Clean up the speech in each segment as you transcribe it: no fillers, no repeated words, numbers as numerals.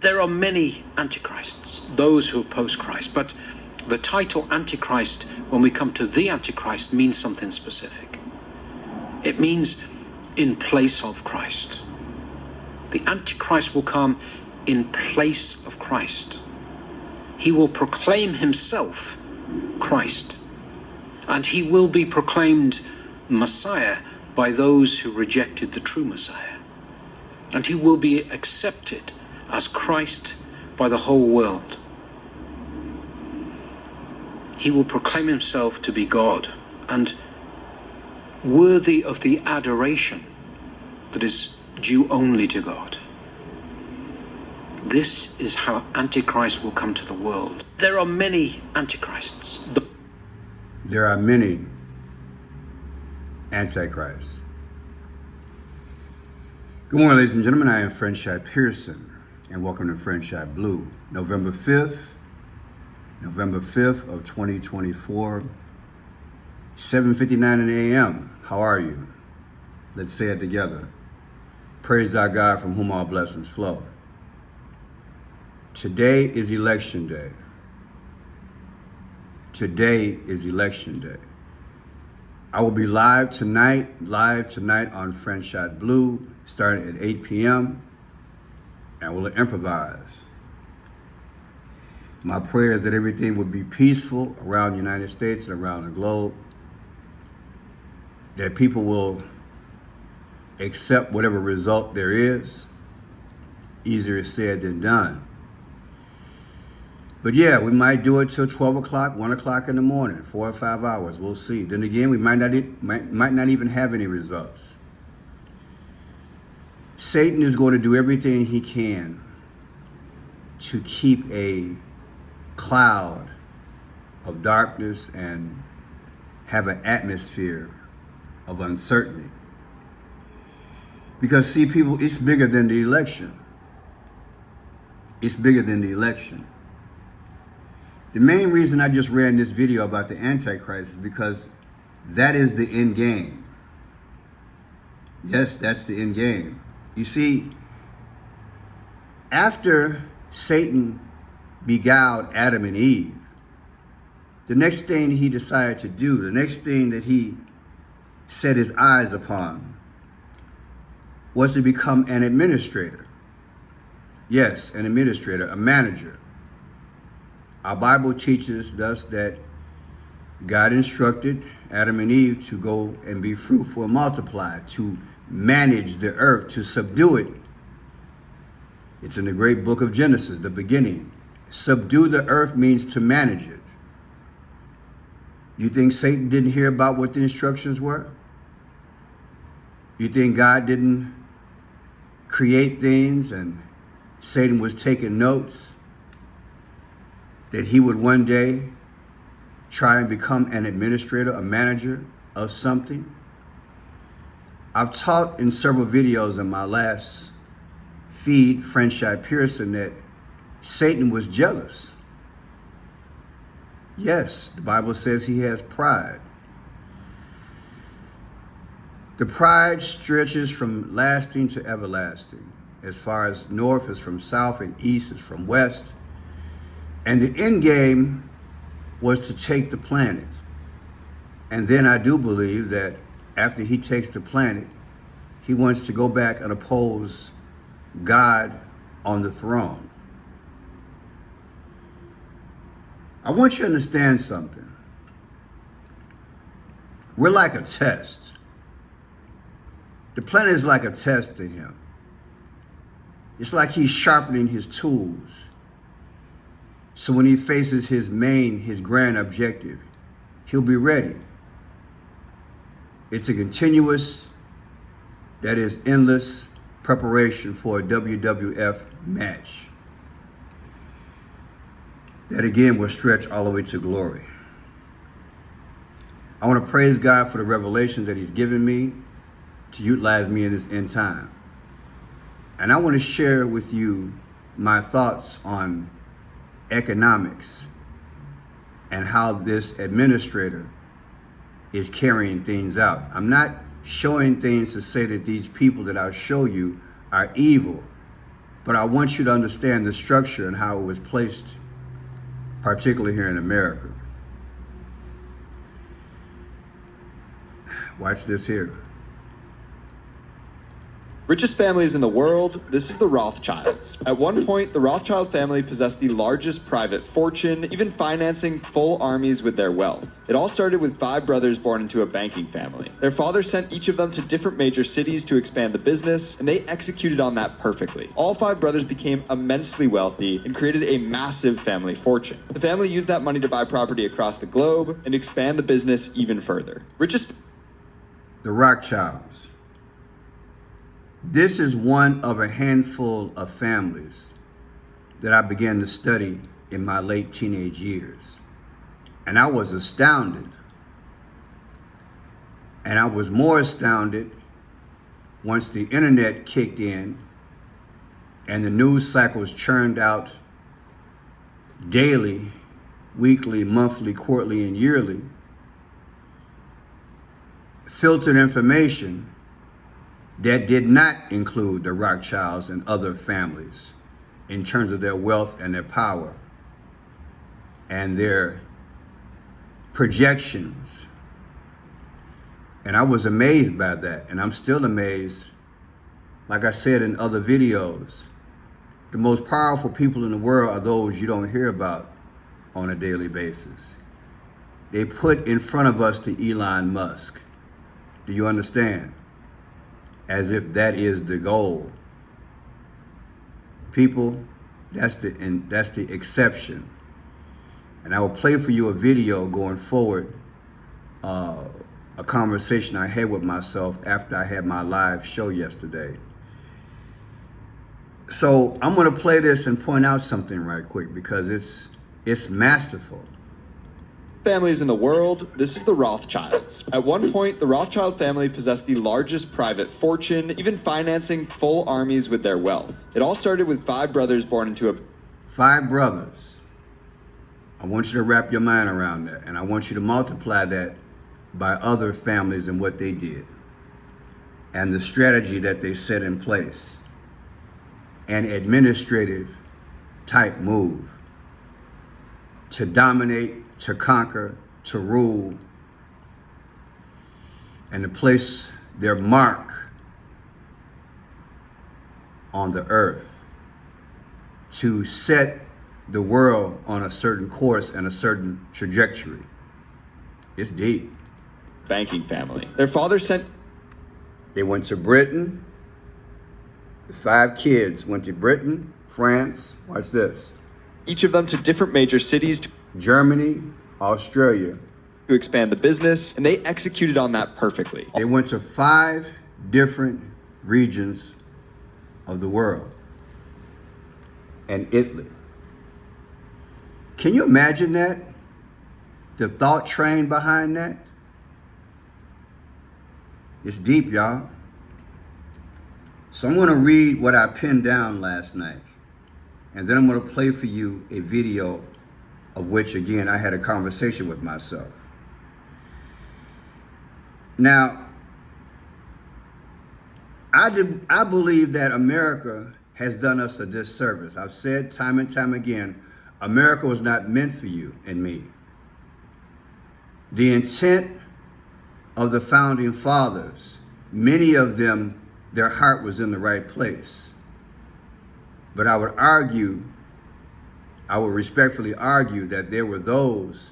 There are many antichrists, those who oppose Christ, but the title Antichrist, when we come to the Antichrist, means something specific. It means in place of Christ. The Antichrist will come in place of Christ. He will proclaim himself Christ, and he will be proclaimed Messiah by those who rejected the true Messiah. And he will be accepted as Christ by the whole world. He will proclaim himself to be God and worthy of the adoration that is due only to God. This is how Antichrist will come to the world. There are many Antichrists. There are many Antichrists. Good morning, ladies and gentlemen. I am Friendship Pearson, and welcome to Friendship Blue. November 5th of 2024, 7:59 in the a.m. How are you? Let's say it together. Praise our God from whom all blessings flow. Today is election day. Today is election day. I will be live tonight on Friendship Blue, starting at 8 p.m. and we'll improvise. My prayer is that everything will be peaceful around the United States and around the globe, that people will accept whatever result there is. Easier said than done. But yeah, we might do it till 12 o'clock, 1 o'clock in the morning, 4 or 5 hours. We'll see. Then again, we might not even have any results. Satan is going to do everything he can to keep a cloud of darkness and have an atmosphere of uncertainty. Because see, people, it's bigger than the election. It's bigger than the election. The main reason I just ran this video about the Antichrist is because that is the end game. Yes, that's the end game. You see, after Satan beguiled Adam and Eve, the next thing he decided to do, the next thing that he set his eyes upon, was to become an administrator. Yes, an administrator, a manager. Our Bible teaches us that God instructed Adam and Eve to go and be fruitful and multiply, to manage the earth, to subdue it. It's in the great book of Genesis, the beginning. Subdue the earth means to manage it. You think Satan didn't hear about what the instructions were? You think God didn't create things and Satan was taking notes that he would one day try and become an administrator, a manager of something? I've taught in several videos in my last feed, Friendship Pearson, that Satan was jealous. Yes, the Bible says he has pride. The pride stretches from lasting to everlasting, as far as north is from south and east is from west. And the end game was to take the planet. And then I do believe that after he takes the planet, he wants to go back and oppose God on the throne. I want you to understand something. We're like a test. The planet is like a test to him. It's like he's sharpening his tools. So when he faces his grand objective, he'll be ready. It's a continuous, that is endless preparation for a WWF match. That again will stretch all the way to glory. I want to praise God for the revelations that he's given me to utilize me in this end time. And I want to share with you my thoughts on economics and how this administrator is carrying things out. I'm not showing things to say that these people that I'll show you are evil. but I want you to understand the structure and how it was placed, particularly here in America. Watch this here. Richest families in the world, this is the Rothschilds. At one point, the Rothschild family possessed the largest private fortune, even financing full armies with their wealth. It all started with 5 brothers born into a banking family. Their father sent each of them to different major cities to expand the business, and they executed on that perfectly. All 5 brothers became immensely wealthy and created a massive family fortune. The family used that money to buy property across the globe and expand the business even further. The Rothschilds. This is one of a handful of families that I began to study in my late teenage years. And I was astounded. And I was more astounded once the internet kicked in and the news cycles churned out daily, weekly, monthly, quarterly, and yearly, filtered information that did not include the Rothschilds and other families in terms of their wealth and their power and their projections. And I was amazed by that, and I'm still amazed. Like I said in other videos, the most powerful people in the world are those you don't hear about on a daily basis. They put in front of us the Elon Musk. Do you understand? As if that is the goal. People, that's the exception. And I will play for you a video going forward, a conversation I had with myself after I had my live show yesterday. So I'm gonna play this and point out something right quick because it's masterful. Families in the world, this is the Rothschilds. At one point, the Rothschild family possessed the largest private fortune, even financing full armies with their wealth. It all started with 5 brothers born into a... 5 brothers. I want you to wrap your mind around that, and I want you to multiply that by other families and what they did, and the strategy that they set in place, an administrative type move to dominate, to conquer, to rule, and to place their mark on the earth, to set the world on a certain course and a certain trajectory. It's deep. Banking family. Their father sent... They went to Britain. The 5 kids went to Britain, France, watch this, each of them to different major cities Germany, Australia, to expand the business, and they executed on that perfectly. They went to 5 different regions of the world and Italy. Can you imagine that? The thought train behind that? It's deep, y'all. So I'm gonna read what I pinned down last night, and then I'm gonna play for you a video of which, again, I had a conversation with myself. Now, I believe that America has done us a disservice. I've said time and time again, America was not meant for you and me. The intent of the founding fathers, many of them, their heart was in the right place. But I would respectfully argue that there were those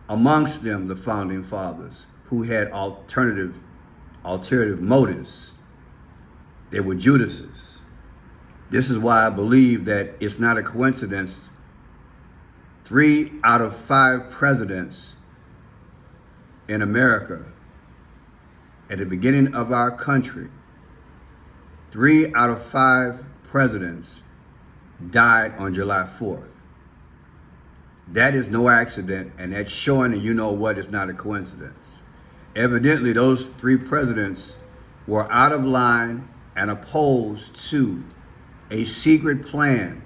amongst them, the founding fathers, who had alternative motives. They were Judases. This is why I believe that it's not a coincidence 3 out of 5 presidents in America at the beginning of our country, 3 out of 5 presidents died on July 4th. That is no accident, and that's showing that you know what is not a coincidence. Evidently, those 3 presidents were out of line and opposed to a secret plan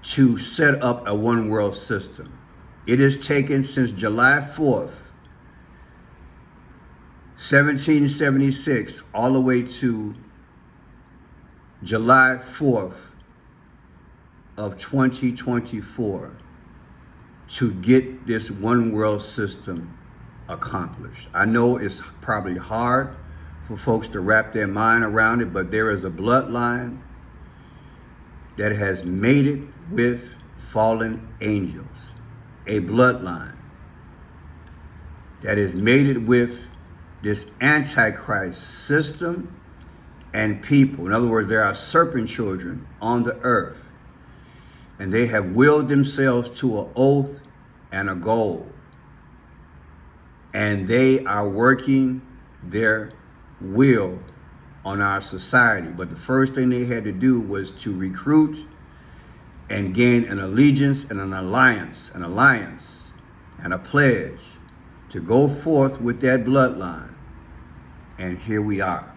to set up a one world system. It has taken since July 4th, 1776, all the way to July 4th of 2024 to get this one world system accomplished. I know it's probably hard for folks to wrap their mind around it, but there is a bloodline that has made it with fallen angels, a bloodline that has made it with this Antichrist system and people. In other words, there are serpent children on the earth, and they have willed themselves to an oath and a goal. And they are working their will on our society. But the first thing they had to do was to recruit and gain an allegiance and an alliance and a pledge to go forth with that bloodline. And here we are.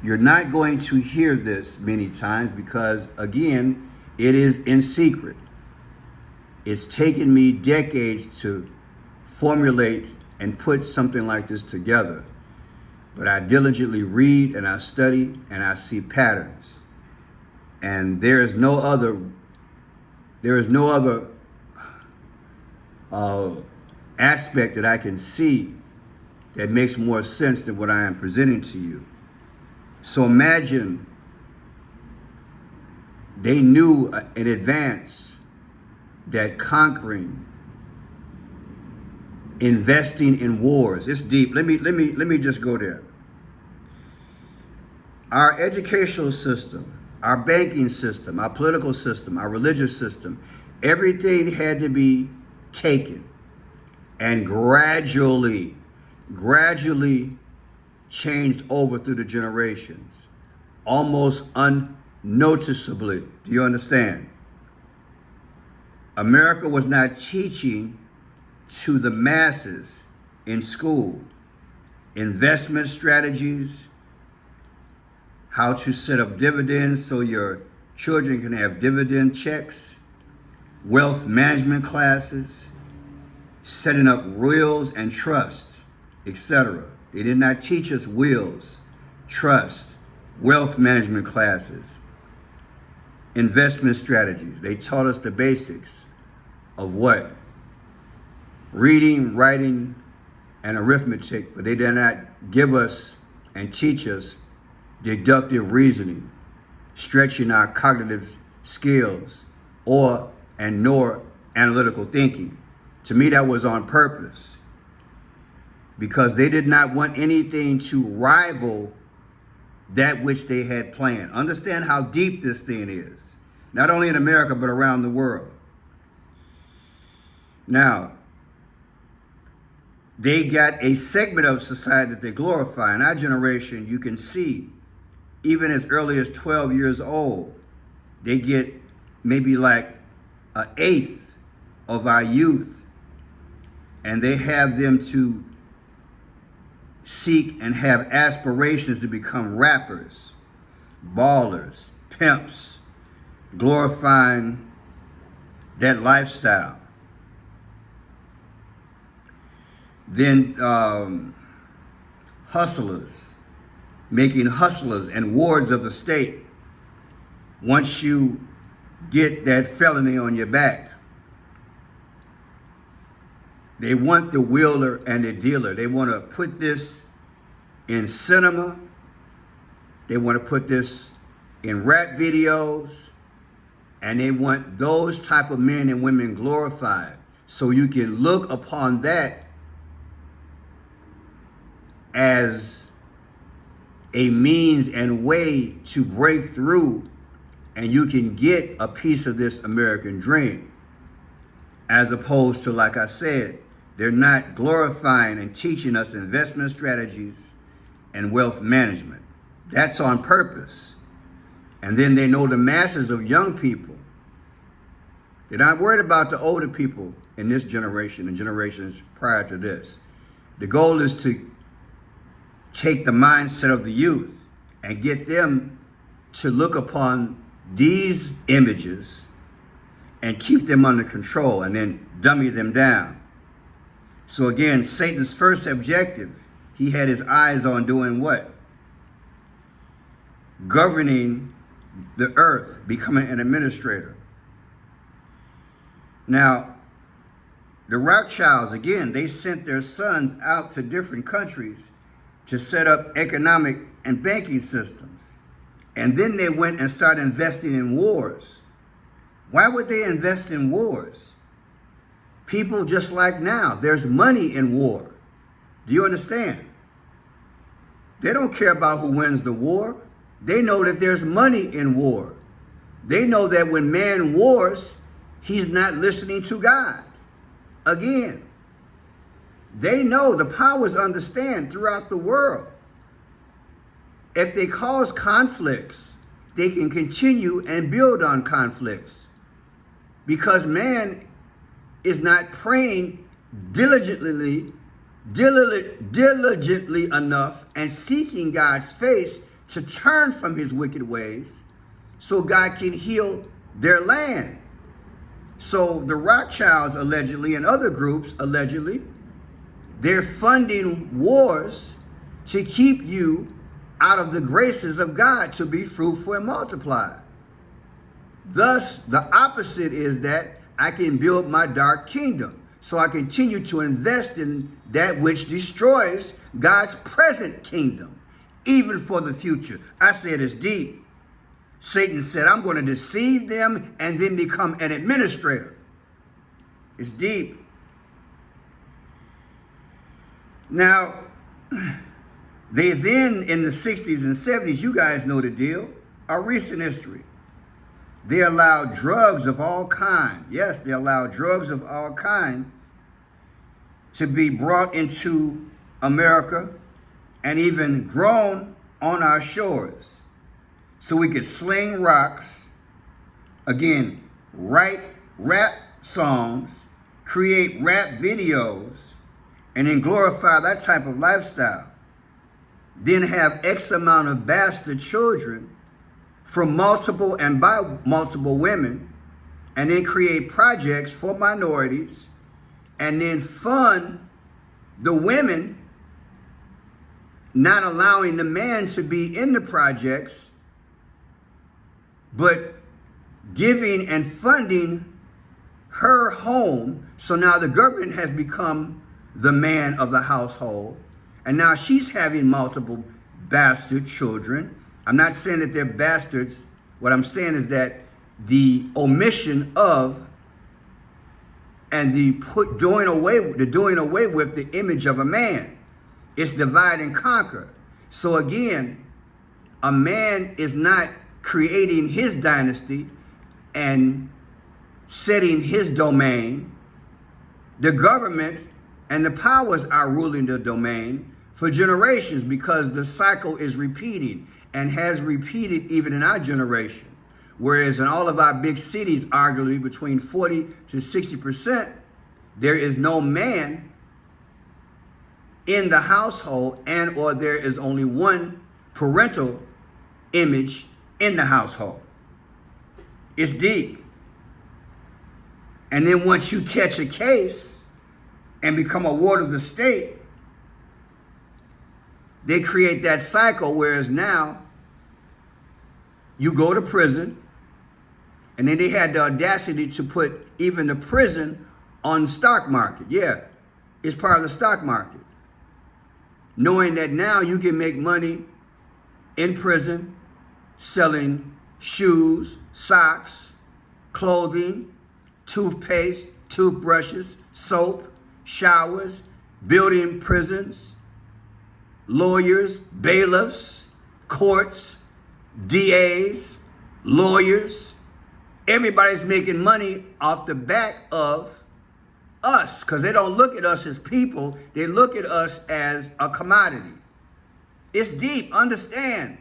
You're not going to hear this many times because, again, it is in secret. It's taken me decades to formulate and put something like this together. But I diligently read and I study and I see patterns. And there is no other aspect that I can see that makes more sense than what I am presenting to you. So imagine they knew in advance that conquering, investing in wars, it's deep. Let me just go there. Our educational system, our banking system, our political system, our religious system, everything had to be taken and gradually changed over through the generations, almost unnoticeably. Do you understand? America was not teaching to the masses in school investment strategies, how to set up dividends so your children can have dividend checks, wealth management classes, setting up wills and trust, etc. They did not teach us wills, trust, wealth management classes, investment strategies. They taught us the basics of what? Reading, writing, and arithmetic, but they did not give us and teach us deductive reasoning, stretching our cognitive skills, nor analytical thinking. To me, that was on purpose, because they did not want anything to rival that which they had planned. Understand how deep this thing is, not only in America, but around the world. Now, they got a segment of society that they glorify. In our generation, you can see, even as early as 12 years old, they get maybe like an eighth of our youth, and they have them to seek and have aspirations to become rappers, ballers, pimps, glorifying that lifestyle. Then hustlers, making hustlers and wards of the state. Once you get that felony on your back, they want the wheeler and the dealer. They want to put this in cinema. They want to put this in rap videos. And they want those type of men and women glorified. So you can look upon that as a means and way to break through, and you can get a piece of this American dream. As opposed to, like I said, they're not glorifying and teaching us investment strategies and wealth management. That's on purpose. And then they know the masses of young people. They're not worried about the older people in this generation and generations prior to this. The goal is to take the mindset of the youth and get them to look upon these images and keep them under control and then dummy them down. So again, Satan's first objective, he had his eyes on doing what? governing the earth, becoming an administrator. Now, the Rothschilds, again, they sent their sons out to different countries to set up economic and banking systems. And then they went and started investing in wars. Why would they invest in wars? People just like now, there's money in war. Do you understand? They don't care about who wins the war. They know that there's money in war. They know that when man wars, he's not listening to God. Again, they know, the powers understand throughout the world. If they cause conflicts, they can continue and build on conflicts. Because man is not praying diligently enough and seeking God's face to turn from his wicked ways so God can heal their land. So the Rothschilds allegedly, and other groups allegedly, they're funding wars to keep you out of the graces of God to be fruitful and multiply. Thus, the opposite is that I can build my dark kingdom. So I continue to invest in that which destroys God's present kingdom, even for the future. I said it's deep. Satan said, I'm going to deceive them and then become an administrator. It's deep. Now, they then, in the 60s and 70s, you guys know the deal, our recent history. They allowed drugs of all kind. Yes, they allowed drugs of all kind to be brought into America and even grown on our shores. So we could sling rocks, again, write rap songs, create rap videos, and then glorify that type of lifestyle. Then have X amount of bastard children from multiple and by multiple women, and then create projects for minorities, and then fund the women, not allowing the man to be in the projects, but giving and funding her home. So now the government has become the man of the household. And now she's having multiple bastard children. I'm not saying that they're bastards. What I'm saying is that the omission of and the doing away with the image of a man. It's divide and conquer. So again, a man is not creating his dynasty and setting his domain. The government and the powers are ruling the domain for generations, because the cycle is repeating and has repeated even in our generation. Whereas in all of our big cities, arguably between 40 to 60%, there is no man in the household, and or there is only one parental image in the household. It's deep. And then once you catch a case and become a ward of the state, they create that cycle, whereas now you go to prison, and then they had the audacity to put even the prison on the stock market. Yeah, it's part of the stock market. Knowing that now you can make money in prison selling shoes, socks, clothing, toothpaste, toothbrushes, soap, showers, building prisons, lawyers, bailiffs, courts, DAs, lawyers. Everybody's making money off the back of us, because they don't look at us as people. They look at us as a commodity. It's deep. Understand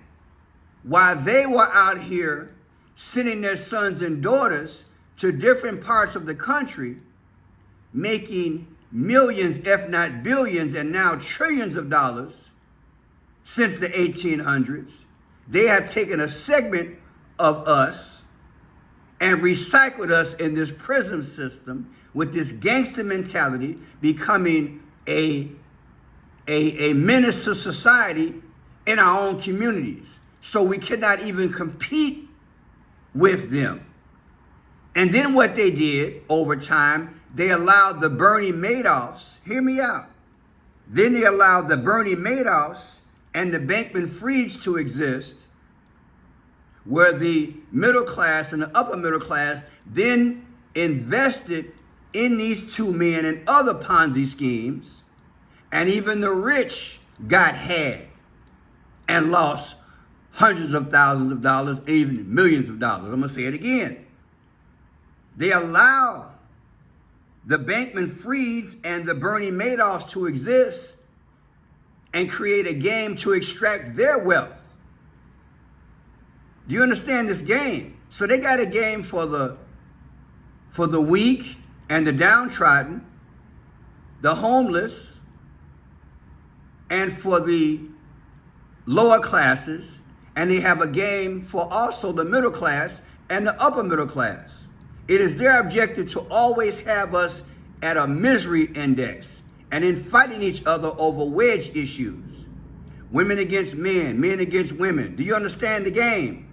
why they were out here sending their sons and daughters to different parts of the country, making millions, if not billions, and now trillions of dollars since the 1800s. They have taken a segment of us and recycled us in this prison system with this gangster mentality, becoming a menace to society in our own communities. so we cannot even compete with them. And then what they did over time, they allowed the Bernie Madoffs, hear me out. Then they allowed the Bernie Madoffs and the Bankman-Frieds to exist, where the middle class and the upper middle class then invested in these two men and other Ponzi schemes, and even the rich got had and lost hundreds of thousands of dollars, even millions of dollars. I'm gonna say it again. They allow the Bankman-Frieds and the Bernie Madoffs to exist and create a game to extract their wealth. Do you understand this game? So they got a game for the weak and the downtrodden, the homeless, and for the lower classes, and they have a game for also the middle class and the upper middle class. It is their objective to always have us at a misery index and in fighting each other over wedge issues. Women against men, men against women. Do you understand the game?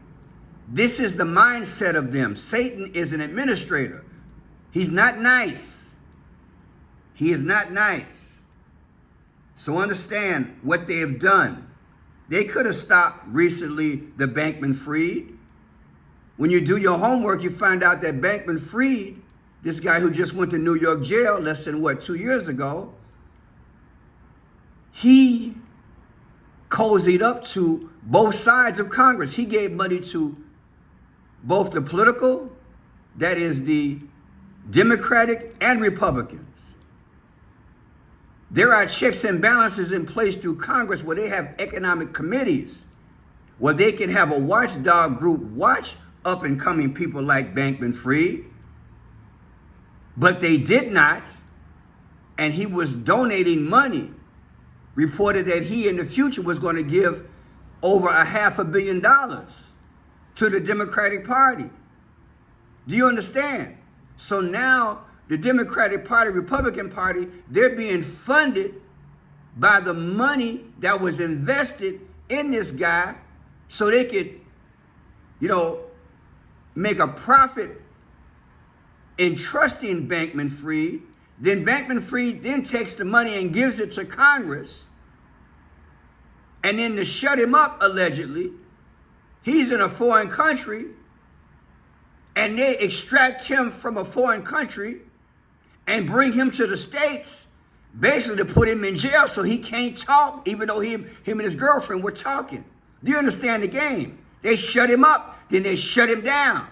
This is the mindset of them. Satan is an administrator. He's not nice. He is not nice. So understand what they have done. They could have stopped recently the Bankman-Fried. When you do your homework, you find out that Bankman-Fried, this guy who just went to New York jail less than 2 years ago, he cozied up to both sides of Congress. He gave money to both the political, that is the Democratic and Republicans. There are checks and balances in place through Congress where they have economic committees, where they can have a watchdog group watch up and coming people like Bankman-Fried. But they did not, and he was donating money. Reported that he in the future was going to give over $500 million to the Democratic Party. Do you understand? So now the Democratic Party, Republican Party, they're being funded by the money that was invested in this guy so they could, make a profit in trusting Bankman-Fried. Then Bankman-Fried then takes the money and gives it to Congress. And then to shut him up, allegedly, he's in a foreign country and they extract him from a foreign country and bring him to the States, basically to put him in jail so he can't talk, even though him and his girlfriend were talking. Do you understand the game? They shut him up, then they shut him down.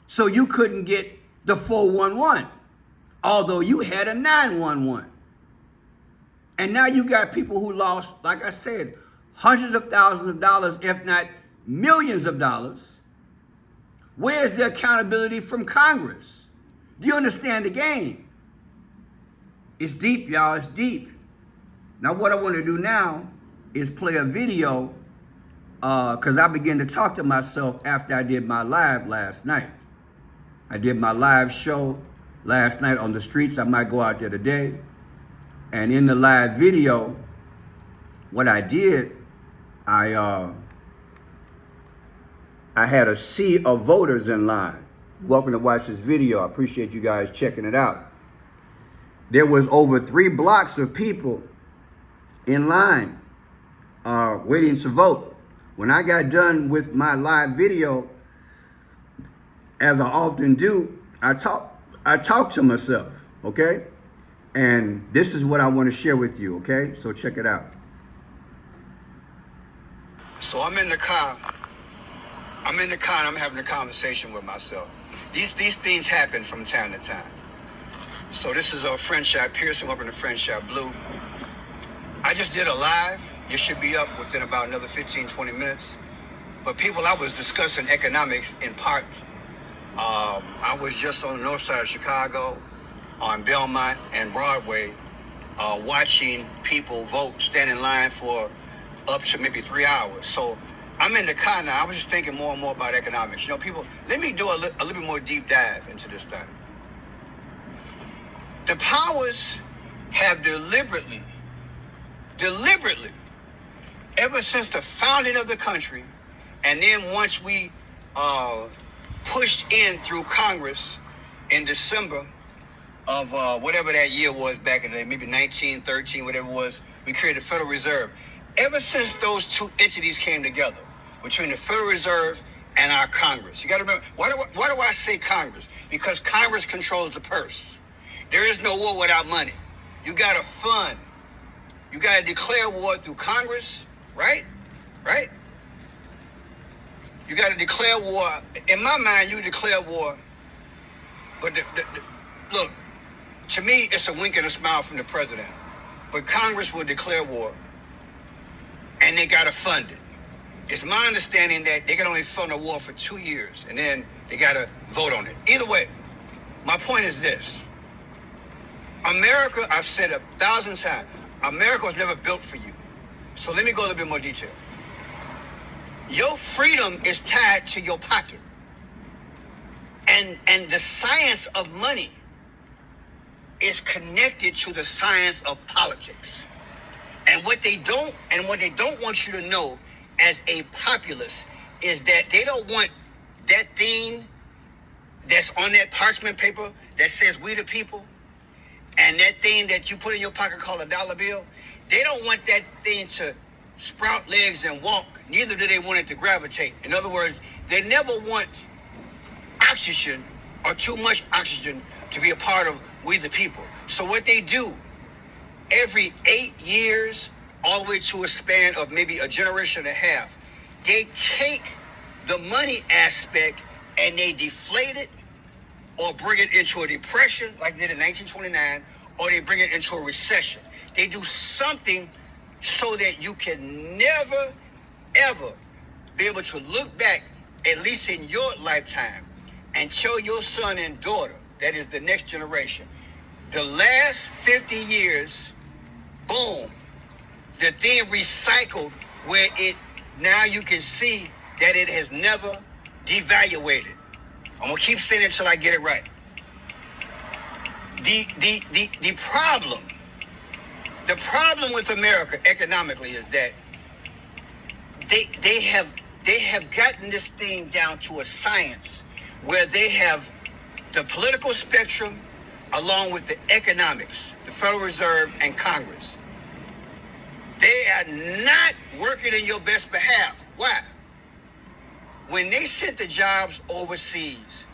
So you couldn't get the 411, although you had a 911. And now you got people who lost, like I said, hundreds of thousands of dollars, if not millions of dollars. Where's the accountability from Congress? Do you understand the game? It's deep, y'all. It's deep. Now, what I want to do now is play a video because I began to talk to myself after I did my live last night. I did my live show last night on the streets. I might go out there today. And in the live video, what I did, I had a sea of voters in line. Welcome to watch this video. I appreciate you guys checking it out. There was over 3 blocks of people in line waiting to vote. When I got done with my live video, as I often do, I talk to myself, okay? And this is what I want to share with you, okay? So check it out. So I'm in the car. And I'm having a conversation with myself. These things happen from time to time. So this is a Friend Shop Pearson. Welcome to Friend Shop Blue. I just did a live. It should be up within about another 15, 20 minutes. But people, I was discussing economics in part. I was just on the north side of Chicago, on Belmont and Broadway, watching people vote, stand in line for up to maybe 3 hours. So I'm in the car now. I was just thinking more and more about economics. People, let me do a little bit more deep dive into this thing. The powers have deliberately ever since the founding of the country, and then once we pushed in through Congress in December of whatever that year was back in the maybe 1913, whatever it was, we created the Federal Reserve. Ever since those two entities came together, between the Federal Reserve and our Congress, you got to remember, why do I say Congress? Because Congress controls the purse. There is no war without money. You got to fund. You got to declare war through Congress, right? Right? You got to declare war. In my mind, you declare war. But look, to me, it's a wink and a smile from the president. But Congress will declare war, and they got to fund it. It's my understanding that they can only fund a war for 2 years, and then they got to vote on it. Either way, my point is this. America, I've said 1,000 times, America was never built for you. So let me go a little bit more detail. Your freedom is tied to your pocket. And the science of money is connected to the science of politics. And what they don't want you to know as a populace is that they don't want that thing that's on that parchment paper that says we the people, and that thing that you put in your pocket called a dollar bill. They don't want that thing to sprout legs and walk. Neither do they want it to gravitate. In other words, they never want oxygen or too much oxygen to be a part of we the people. So what they do every 8 years, all the way to a span of maybe a generation and a half, they take the money aspect and they deflate it or bring it into a depression like they did in 1929, or they bring it into a recession. They do something so that you can never, ever be able to look back, at least in your lifetime, and tell your son and daughter, that is the next generation, the last 50 years, boom, the thing recycled where it, now you can see that it has never devaluated. I'm gonna keep saying it until I get it right. The problem with America economically is that they have gotten this thing down to a science where they have the political spectrum along with the economics, the Federal Reserve and Congress. They are not working in your best behalf. Why? When they sent the jobs overseas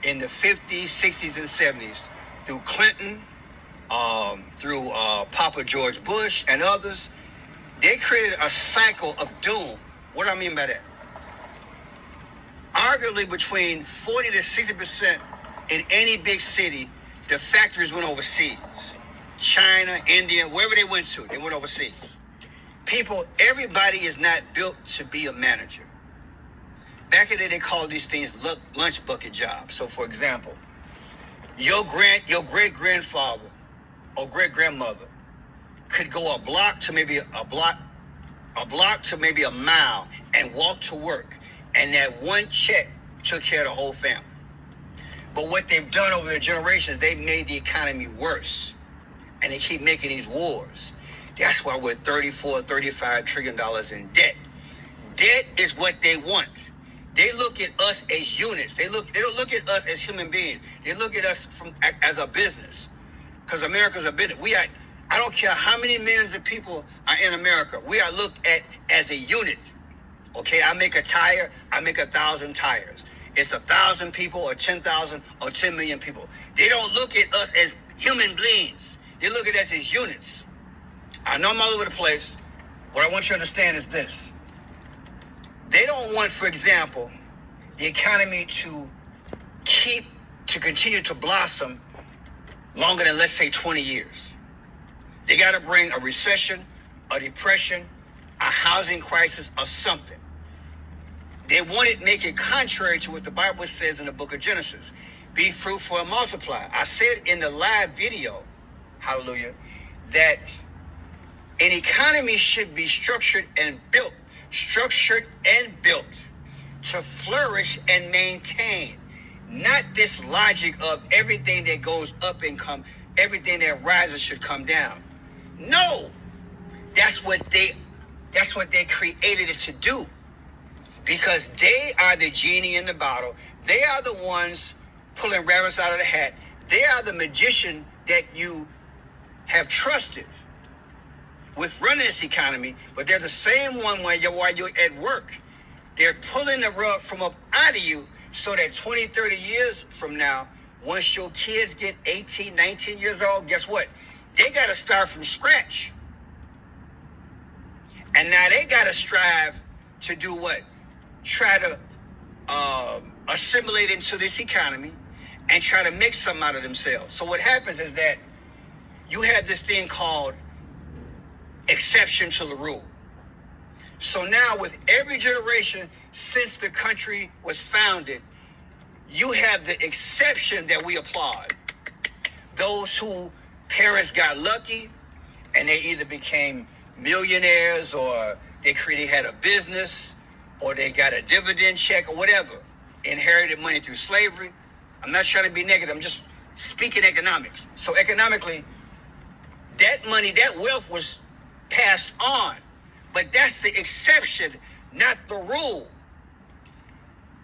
in the 50s, 60s, and 70s through Clinton, through Papa George Bush and others, they created a cycle of doom. What do I mean by that? Arguably between 40 to 60% in any big city, the factories went overseas. China, India, wherever they went to, they went overseas. People, everybody is not built to be a manager. Back in the day, they called these things lunch bucket jobs. So, for example, your great-grandfather or great-grandmother could go a block to maybe a mile and walk to work, and that one check took care of the whole family. But what they've done over the generations, they've made the economy worse, and they keep making these wars. That's why we're $34-35 trillion in debt. Debt is what they want. They look at us as units. They don't look at us as human beings. They look at us as a business, because America's a business. I don't care how many millions of people are in America. We are looked at as a unit. Okay, I make a tire. I make 1,000 tires. It's 1,000 people or 10,000 or 10 million people. They don't look at us as human beings. They look at us as units. I know I'm all over the place. What I want you to understand is this. They don't want, for example, the economy to continue to blossom longer than, let's say, 20 years. They got to bring a recession, a depression, a housing crisis, or something. They want it, make it contrary to what the Bible says in the book of Genesis. Be fruitful and multiply. I said in the live video, hallelujah, that an economy should be structured and built to flourish and maintain. Not this logic of everything that goes up and everything that rises should come down. No, that's what they That's what they created it to do. Because they are the genie in the bottle. They are the ones pulling rabbits out of the hat. They are the magician that you have trusted with running this economy, but they're the same one while you're at work. They're pulling the rug from up out of you so that 20, 30 years from now, once your kids get 18, 19 years old, guess what? They got to start from scratch. And now they got to strive to do what? Try to assimilate into this economy and try to make something out of themselves. So what happens is that you have this thing called exception to the rule. So now with every generation since the country was founded, you have the exception that we applaud. Those who parents got lucky and they either became millionaires or they had a business or they got a dividend check or whatever, inherited money through slavery. I'm not trying to be negative. I'm just speaking economics. So economically, that money, that wealth was passed on. But that's the exception, not the rule.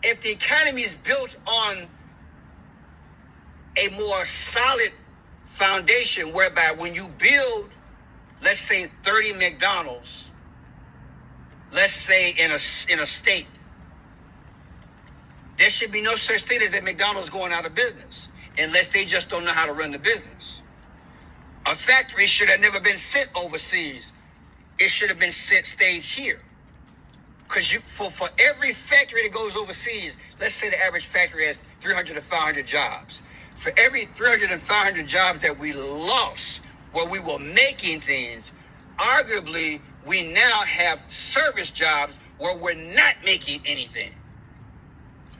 If the economy is built on a more solid foundation whereby when you build, let's say 30 McDonald's, let's say in a state, there should be no such thing as that McDonald's going out of business unless they just don't know how to run the business. A factory should have never been sent overseas. It should have been stayed here. Because for every factory that goes overseas, let's say the average factory has 300 to 500 jobs. For every 300 and 500 jobs that we lost where we were making things, arguably we now have service jobs where we're not making anything.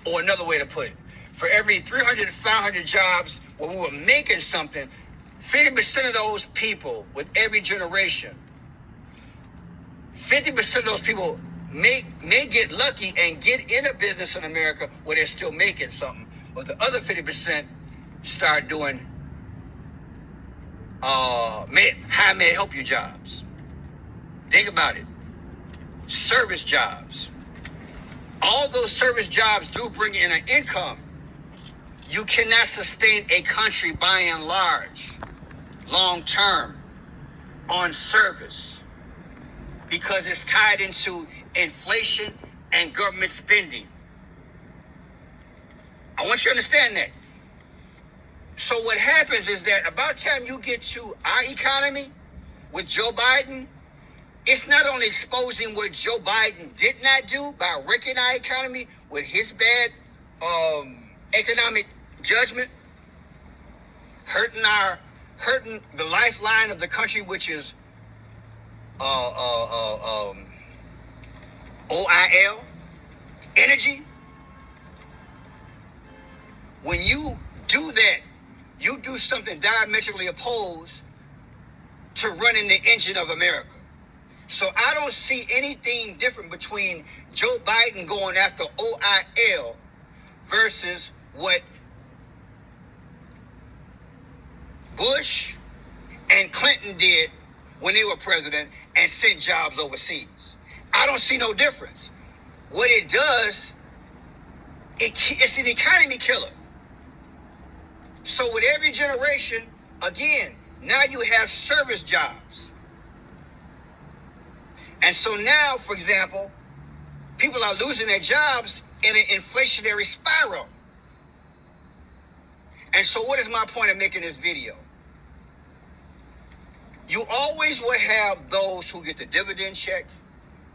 Or another way to put it, for every 300 to 500 jobs where we were making something, 50% of those people with every generation, 50% of those people may get lucky and get in a business in America where they're still making something. But the other 50% start doing how may I help you jobs. Think about it. Service jobs. All those service jobs do bring in an income. You cannot sustain a country by and large, long term, on service because it's tied into inflation and government spending. I want you to understand that. So what happens is that about the time you get to our economy with Joe Biden, it's not only exposing what Joe Biden did not do by wrecking our economy with his bad economic judgment, hurting the lifeline of the country, which is OIL, energy. When you do that, you do something diametrically opposed to running the engine of America. So I don't see anything different between Joe Biden going after OIL versus what Bush and Clinton did when they were president and sent jobs overseas. I don't see no difference. What it does, it's an economy killer. So with every generation, again, now you have service jobs. And so now, for example, people are losing their jobs in an inflationary spiral. And so what is my point of making this video? You always will have those who get the dividend check,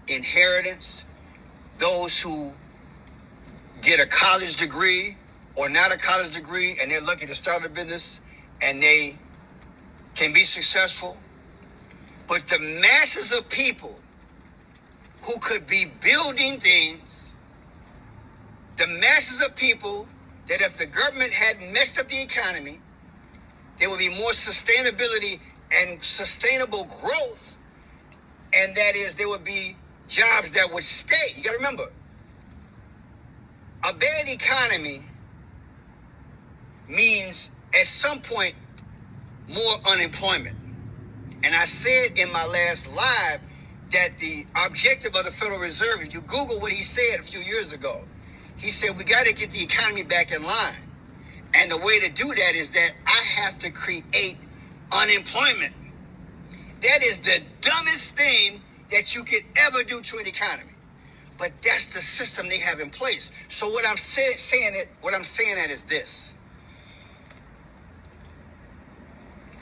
inheritance, those who get a college degree or not a college degree and they're lucky to start a business and they can be successful. But the masses of people who could be building things, the masses of people that if the government hadn't messed up the economy, there would be more sustainability and sustainable growth, and that is there would be jobs that would stay. You got to remember, a bad economy means at some point more unemployment. And I said in my last live that the objective of the Federal Reserve, if you Google what he said a few years ago, he said, we got to get the economy back in line. And the way to do that is that I have to create unemployment. That is the dumbest thing that you could ever do to an economy. But that's the system they have in place. So what I'm saying at is this.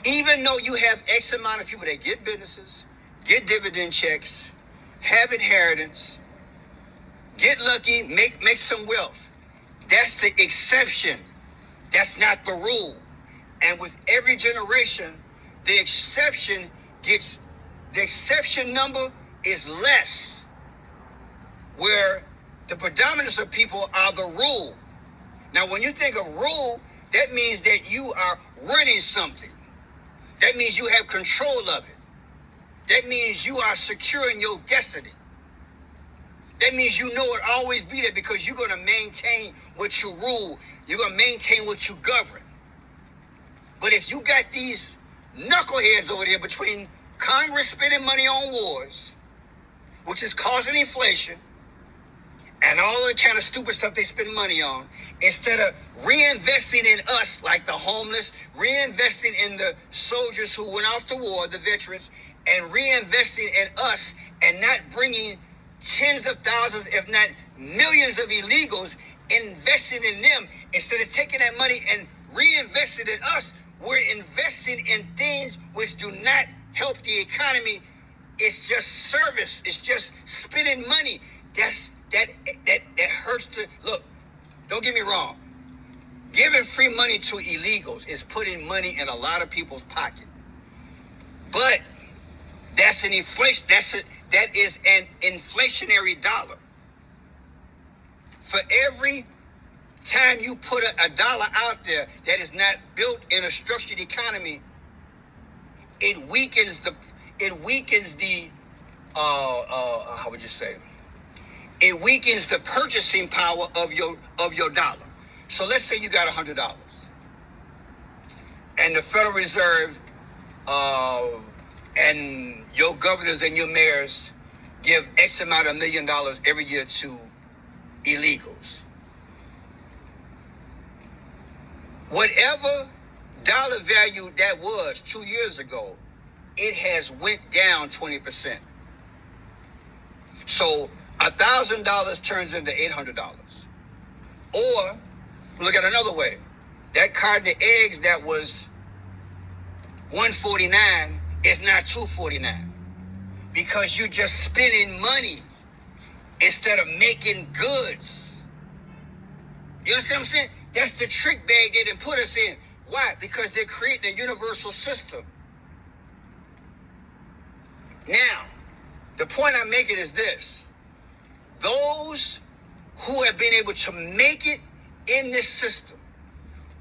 Even though you have X amount of people that get businesses, get dividend checks, have inheritance, get lucky, make some wealth. That's the exception. That's not the rule. And with every generation, the exception number is less, where the predominance of people are the rule. Now, when you think of rule, that means that you are running something. That means you have control of it. That means you are securing your destiny. That means you know it always be there because you're going to maintain what you rule. You're going to maintain what you govern. But if you got these knuckleheads over there between Congress spending money on wars, which is causing inflation, and all the kind of stupid stuff they spend money on, instead of reinvesting in us, like the homeless, reinvesting in the soldiers who went off to war, the veterans, and reinvesting in us, and not bringing tens of thousands, if not millions of illegals, investing in them. Instead of taking that money and reinvesting in us, we're investing in things which do not help the economy. It's just service. It's just spending money. That hurts to look. Don't get me wrong. Giving free money to illegals is putting money in a lot of people's pocket. But that's an inflation. That is an inflationary dollar. For every time you put a dollar out there that is not built in a structured economy, it weakens the how would you say? It weakens the purchasing power of your dollar. So let's say you got $100, and the Federal Reserve and your governors and your mayors give X amount of $1 million every year to illegals. Whatever dollar value that was 2 years ago, it has went down 20%. So $1,000 turns into $800. Or look at another way. That carton of eggs that was $1.49 is now $2.49 because you're just spending money instead of making goods. You understand what I'm saying? That's the trick bag they didn't put us in. Why? Because they're creating a universal system. Now, the point I'm making is this. Those who have been able to make it in this system,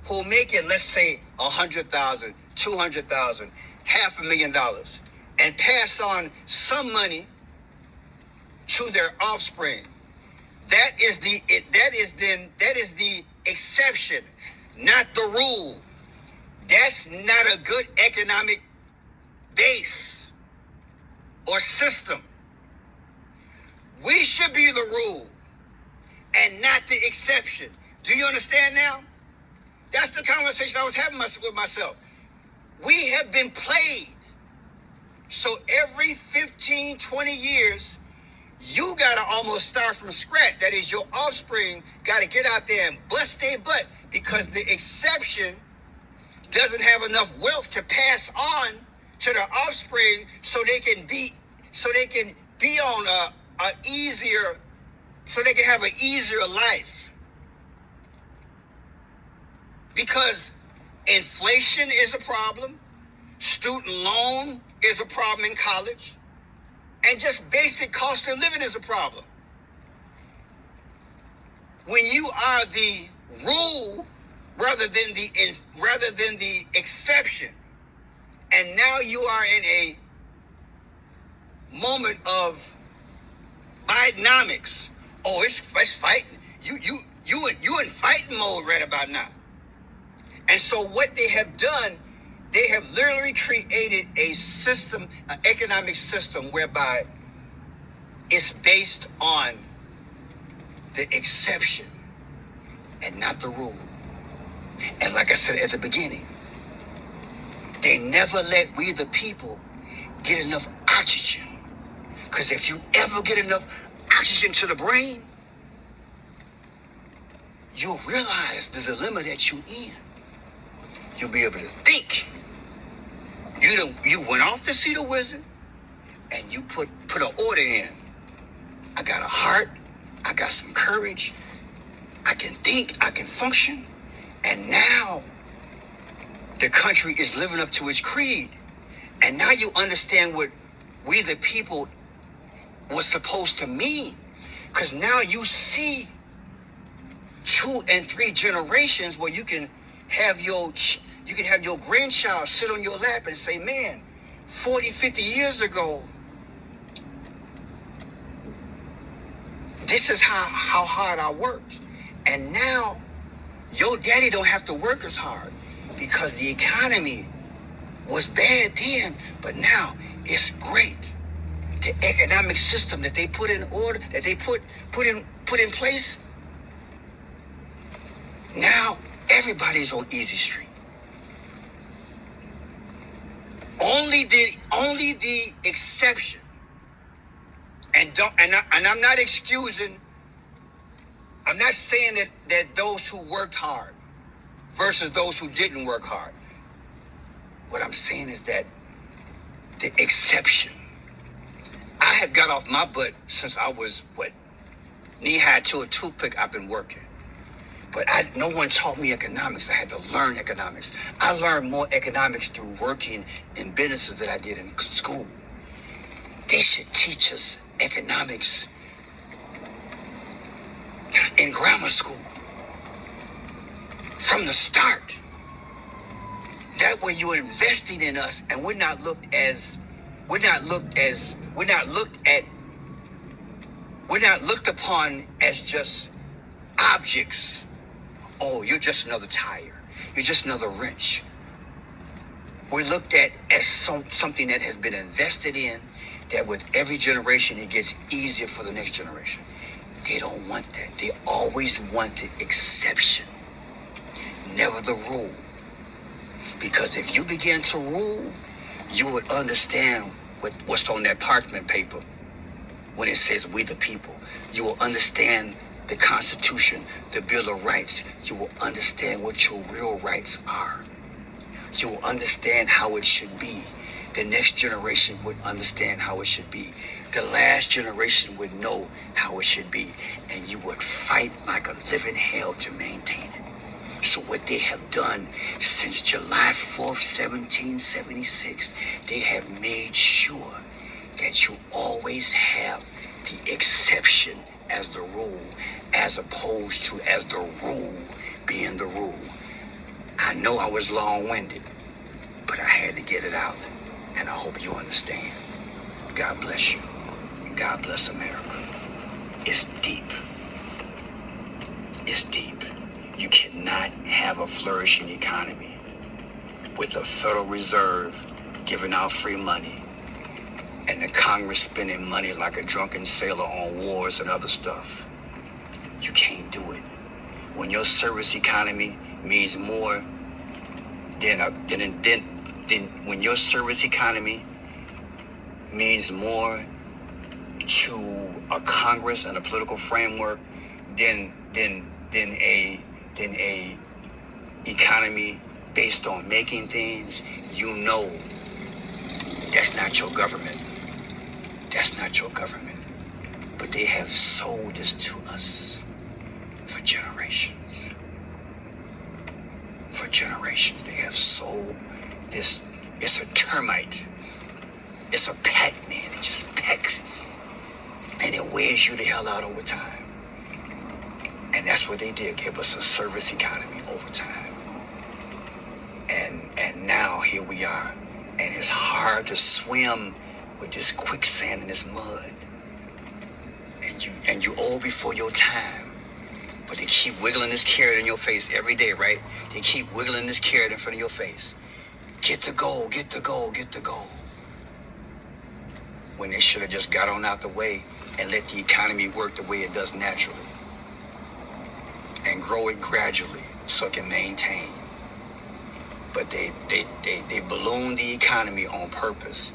who make it, let's say, $100,000, $200,000, $500,000, and pass on some money to their offspring. That is the exception, not the rule. That's not a good economic base or system. We should be the rule and not the exception. Do you understand now? That's the conversation I was having with myself. We have been played. So every 15, 20 years, you got to almost start from scratch. That is, your offspring got to get out there and bust their butt because the exception doesn't have enough wealth to pass on to their offspring so they can be on so they can have an easier life. Because inflation is a problem, student loan is a problem in college, and just basic cost of living is a problem. When you are the rule rather than the exception, and now you are in a moment of Bidenomics. Oh, it's fighting. You in fighting mode right about now. And so what they have done, they have literally created a system, an economic system whereby It's based on the exception and not the rule. And like I said at the beginning, they never let we the people get enough oxygen. Because if you ever get enough oxygen to the brain, you'll realize the dilemma that you're in. You'll be able to think. You went off to see the wizard and you put an order in. I got a heart. I got some courage. I can think. I can function. And now the country is living up to its creed. And now you understand what we the people was supposed to mean. Because now you see 2 and 3 generations where you can have your grandchild sit on your lap and say, man, 40, 50 years ago, this is how hard I worked. And now your daddy don't have to work as hard because the economy was bad then, but now it's great. The economic system that they put in order, that they put in place, now everybody's on easy street. Only the exception, and I'm not excusing. I'm not saying that those who worked hard versus those who didn't work hard. What I'm saying is that the exception. I have got off my butt since I was knee-high to a toothpick. I've been working. But no one taught me economics. I had to learn economics. I learned more economics through working in businesses than I did in school. They should teach us economics in grammar school from the start. That way you're investing in us, and we're not looked upon as just objects. Oh, you're just another tire. You're just another wrench. We're looked at as something that has been invested in, that with every generation, it gets easier for the next generation. They don't want that. They always want the exception, never the rule. Because if you begin to rule, you would understand what's on that parchment paper when it says we the people. You will understand the Constitution, the Bill of Rights. You will understand what your real rights are. You will understand how it should be. The next generation would understand how it should be. The last generation would know how it should be. And you would fight like a living hell to maintain it. So what they have done since July 4th, 1776, they have made sure that you always have the exception as the rule, as opposed to as the rule being the rule. I know I was long-winded, but I had to get it out, and I hope you understand. God bless you. God bless America. It's deep. It's deep. You cannot have a flourishing economy with a Federal Reserve giving out free money and the Congress spending money like a drunken sailor on wars and other stuff. You can't do it. When your service economy means more than when your service economy means more to a Congress and a political framework than a economy based on making things, you know that's not your government. That's not your government. But they have sold this to us for generations. For generations, they have sold this. It's a termite. It's a Pac-Man. It just pecks. And it wears you the hell out over time. And that's what they did, give us a service economy over time. And now here we are. And it's hard to swim with this quicksand and this mud. And you old before your time. But they keep wiggling this carrot in your face every day, right? They keep wiggling this carrot in front of your face. Get the goal, get the goal, get the goal. when they should have just got on out the way and let the economy work the way it does naturally and grow it gradually so it can maintain. But they ballooned the economy on purpose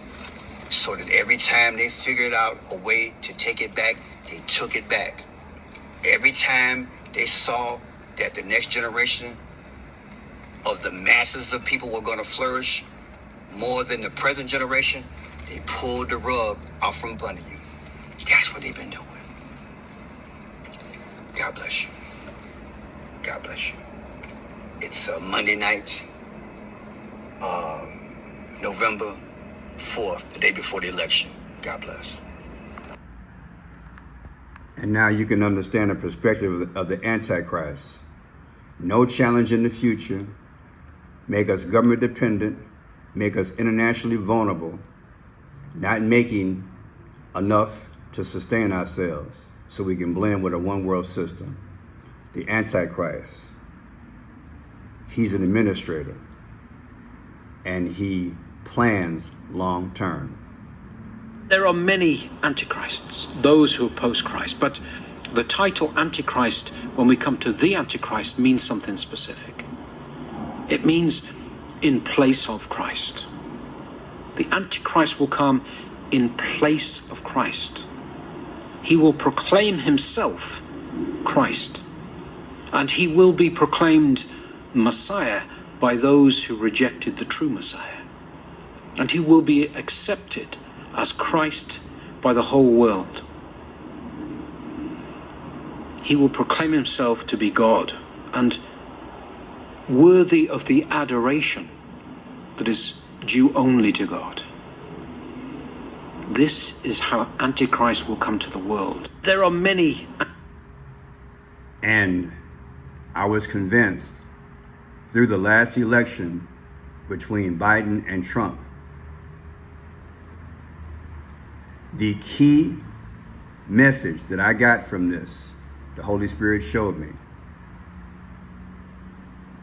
so that every time they figured out a way to take it back, they took it back. Every time they saw that the next generation of the masses of people were going to flourish more than the present generation, they pulled the rug out from under you. That's what they've been doing. God bless you. God bless you. It's Monday night, November 4th, the day before the election. God bless. And now you can understand the perspective of the Antichrist. No challenge in the future, make us government dependent, make us internationally vulnerable, not making enough to sustain ourselves so we can blend with a one world system. The Antichrist, he's an administrator and he plans long term. There are many antichrists, those who oppose Christ, but the title Antichrist, when we come to the Antichrist, means something specific. It means in place of Christ. The Antichrist will come in place of Christ. He will proclaim himself Christ, and he will be proclaimed Messiah by those who rejected the true Messiah. And he will be accepted as Christ by the whole world. He will proclaim himself to be God and worthy of the adoration that is due only to God. This is how Antichrist will come to the world. There are many. And I was convinced through the last election between Biden and Trump, the key message that I got from this, the Holy Spirit showed me.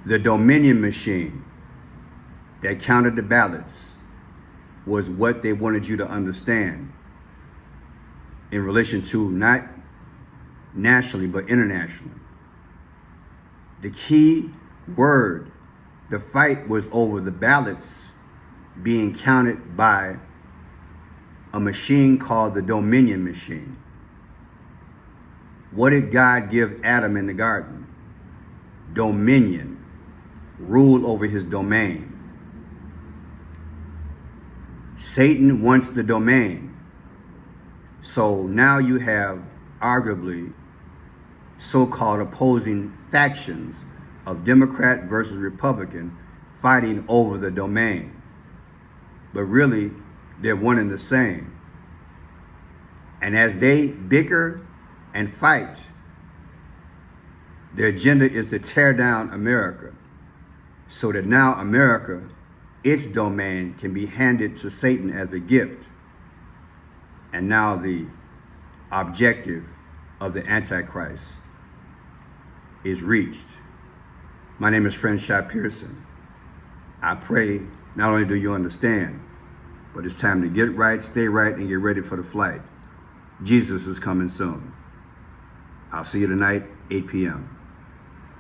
The Dominion machine that counted the ballots was what they wanted you to understand in relation to not nationally, but internationally. The key word, the fight was over the ballots being counted by a machine called the Dominion machine. What did God give Adam in the garden? Dominion, rule over his domain. Satan wants the domain. So now you have arguably so-called opposing factions of Democrat versus Republican fighting over the domain. But really, they're one and the same. And as they bicker and fight, their agenda is to tear down America so that now America, its domain, can be handed to Satan as a gift. And now the objective of the Antichrist is reached. My name is Friendship Pearson. I pray not only do you understand, but it's time to get right, stay right, and get ready for the flight. Jesus is coming soon. I'll see you tonight, 8 p.m.